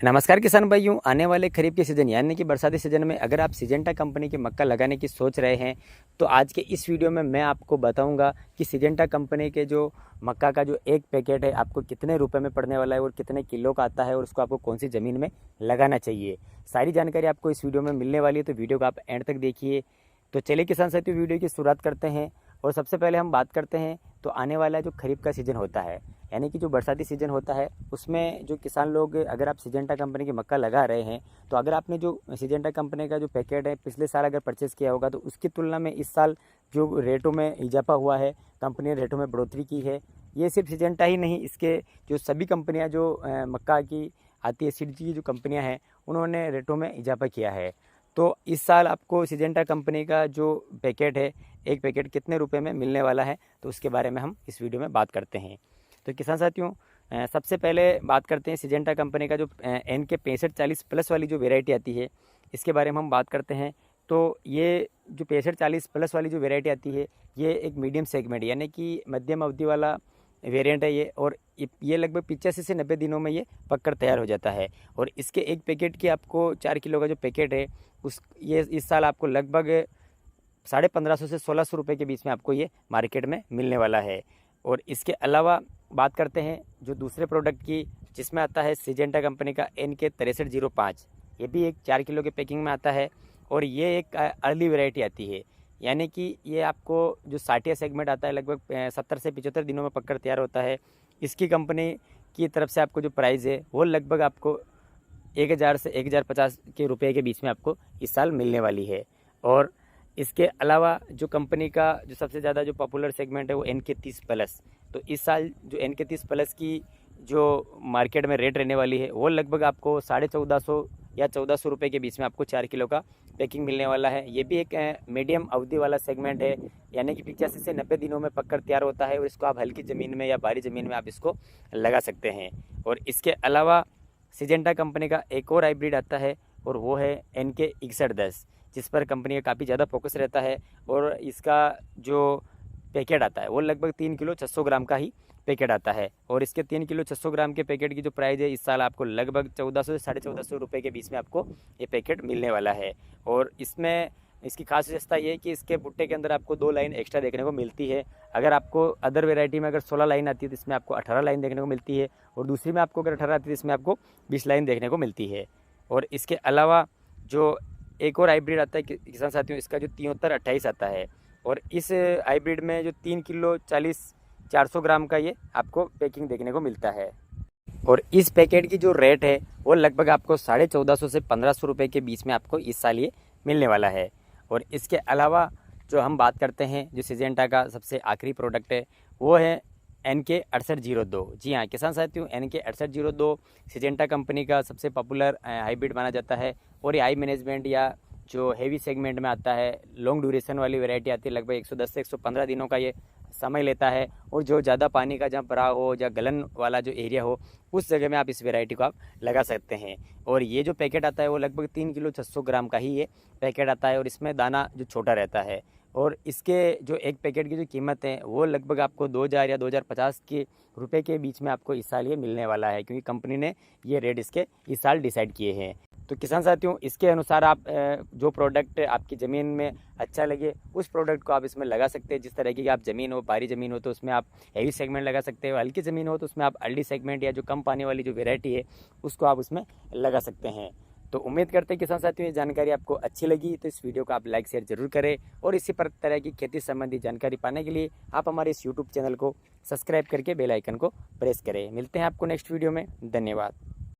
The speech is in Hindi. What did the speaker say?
नमस्कार किसान भाइयों। आने वाले खरीफ के सीज़न यानी कि बरसाती सीज़न में अगर आप सिजेंटा कंपनी की मक्का लगाने की सोच रहे हैं तो आज के इस वीडियो में मैं आपको बताऊंगा कि सिजेंटा कंपनी के जो मक्का का जो एक पैकेट है आपको कितने रुपए में पड़ने वाला है और कितने किलो का आता है और उसको आपको कौन सी ज़मीन में लगाना चाहिए। सारी जानकारी आपको इस वीडियो में मिलने वाली है, तो वीडियो को आप एंड तक देखिए। तो चलिए किसान साथियों, वीडियो की शुरुआत करते हैं। और सबसे पहले हम बात करते हैं तो आने वाला जो खरीफ का सीज़न होता है यानी कि जो बरसाती सीज़न होता है उसमें जो किसान लोग, अगर आप सिजेंटा कंपनी की मक्का लगा रहे हैं तो अगर आपने जो सिजेंटा कंपनी का जो पैकेट है पिछले साल अगर परचेज़ किया होगा तो उसकी तुलना में इस साल जो रेटों में इजाफा हुआ है, कंपनी ने रेटों में बढ़ोतरी की है। ये सिर्फ सिजेंटा ही नहीं, इसके जो सभी कंपनियाँ जो मक्का की आती है, सीड की जो कंपनियाँ हैं उन्होंने रेटों में इजाफा किया है। तो इस साल आपको सिजेंटा कंपनी का जो पैकेट है, एक पैकेट कितने रुपए में मिलने वाला है, तो उसके बारे में हम इस वीडियो में बात करते हैं। तो किसान साथियों, सबसे पहले बात करते हैं सिजेंटा कंपनी का जो NK 6540 प्लस वाली जो वेराइटी आती है, इसके बारे में हम बात करते हैं। तो ये जो 6540 प्लस वाली जो वेराइटी आती है ये एक मीडियम सेगमेंट यानी कि मध्यम अवधि वाला वेरिएंट है ये, और ये लगभग 85 से 90 दिनों में ये पककर तैयार हो जाता है। और इसके एक पैकेट की आपको 4 किलो का जो पैकेट है ये इस साल आपको लगभग 1550 से 1600 रुपये के बीच में आपको ये मार्केट में मिलने वाला है। और इसके अलावा बात करते हैं जो दूसरे प्रोडक्ट की, जिसमें आता है सिजेंटा कंपनी का NK 6305। ये भी एक 4 किलो के पैकिंग में आता है और ये एक अर्ली वैरायटी आती है यानी कि ये आपको जो साटिया सेगमेंट आता है लगभग 70 से 75 दिनों में पककर तैयार होता है। इसकी कंपनी की तरफ से आपको जो प्राइस है वो लगभग आपको 1000 से 1050 के रुपये के बीच में आपको इस साल मिलने वाली है। और इसके अलावा जो कंपनी का जो सबसे ज़्यादा जो पॉपुलर सेगमेंट है वो NK 30 प्लस। तो इस साल जो NK 30 प्लस की जो मार्केट में रेट रहने वाली है वो लगभग आपको 1450 या 1400 रुपये के बीच में आपको 4 किलो का पैकिंग मिलने वाला है। ये भी एक मीडियम अवधि वाला सेगमेंट है यानी कि 85 से 90 दिनों में पककर तैयार होता है और इसको आप हल्की ज़मीन में या भारी ज़मीन में आप इसको लगा सकते हैं। और इसके अलावा सिजेंटा कंपनी का एक और हाइब्रिड आता है और वो है NK 6110, जिस पर कंपनी का काफ़ी ज़्यादा फोकस रहता है। और इसका जो पैकेट आता है वो लगभग 3 किलो 600 ग्राम का ही पैकेट आता है। और इसके 3 किलो 600 ग्राम के पैकेट की जो प्राइस है इस साल आपको लगभग 1400 से 1450 रुपये के बीच में आपको ये पैकेट मिलने वाला है। और इसमें इसकी खास विशेषता ये है कि इसके भुट्टे के अंदर आपको 2 लाइन एक्स्ट्रा देखने को मिलती है। अगर आपको अदर वेराइटी में अगर 16 लाइन आती है तो इसमें आपको 18 लाइन देखने को मिलती है, और दूसरी में आपको अगर 18 आती है तो इसमें आपको 20 लाइन देखने को मिलती है। और इसके अलावा जो एक और हाइब्रिड आता है किसान साथियों, इसका जो 7328 आता है, और इस हाइब्रिड में जो 3 किलो 400 ग्राम का ये आपको पैकिंग देखने को मिलता है। और इस पैकेट की जो रेट है वो लगभग आपको 1450 से 1500 रुपये के बीच में आपको इस साल ये मिलने वाला है। और इसके अलावा जो हम बात करते हैं जो सिजेंटा का सबसे आखिरी प्रोडक्ट है वो है NK 6802। जी हाँ किसान साथियों, NK 6802 सिजेंटा कंपनी का सबसे पॉपुलर हाइब्रिड माना जाता है। और ये हाई मैनेजमेंट या जो हेवी सेगमेंट में आता है, लॉन्ग ड्यूरेशन वाली वैरायटी आती है, लगभग 110 से 115 दिनों का ये समय लेता है। और जो ज़्यादा पानी का जहाँ भराव हो या गलन वाला जो एरिया हो उस जगह में आप इस वैरायटी को आप लगा सकते हैं। और ये जो पैकेट आता है वो लगभग 3 किलो 600 ग्राम का ही ये पैकेट आता है और इसमें दाना जो छोटा रहता है। और इसके जो एक पैकेट की जो कीमत है वो लगभग आपको 2000 या 2050 के रुपए के बीच में आपको इस साल ये मिलने वाला है, क्योंकि कंपनी ने ये रेट इसके इस साल डिसाइड किए हैं। तो किसान साथियों, इसके अनुसार आप जो प्रोडक्ट आपकी ज़मीन में अच्छा लगे उस प्रोडक्ट को आप इसमें लगा सकते हैं। जिस तरह की आप ज़मीन हो, भारी ज़मीन हो तो उसमें आप हेवी सेगमेंट लगा सकते हो, हल्की ज़मीन हो तो उसमें आप अर्ली सेगमेंट या जो कम पानी वाली जो वेराइटी है उसको आप उसमें लगा सकते हैं। तो उम्मीद करते हैं किसान साथियों ये जानकारी आपको अच्छी लगी, तो इस वीडियो को आप लाइक शेयर जरूर करें। और इसी तरह की खेती संबंधी जानकारी पाने के लिए आप हमारे इस यूट्यूब चैनल को सब्सक्राइब करके बेल आइकन को प्रेस करें। मिलते हैं आपको नेक्स्ट वीडियो में। धन्यवाद।